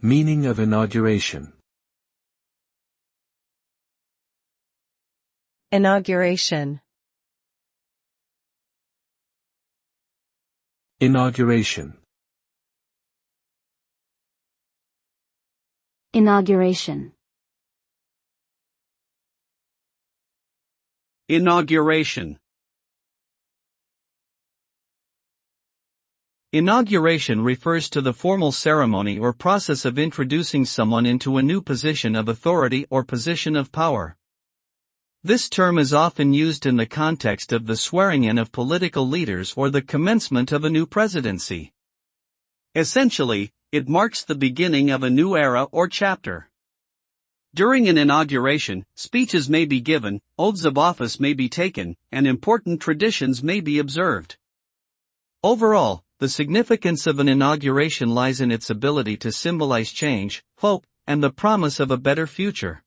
Meaning of inauguration. Inauguration. Inauguration. Inauguration. Inauguration. Inauguration refers to the formal ceremony or process of introducing someone into a new position of authority or position of power. This term is often used in the context of the swearing-in of political leaders or the commencement of a new presidency. Essentially, it marks the beginning of a new era or chapter. During an inauguration, speeches may be given, oaths of office may be taken, and important traditions may be observed. Overall, the significance of an inauguration lies in its ability to symbolize change, hope, and the promise of a better future.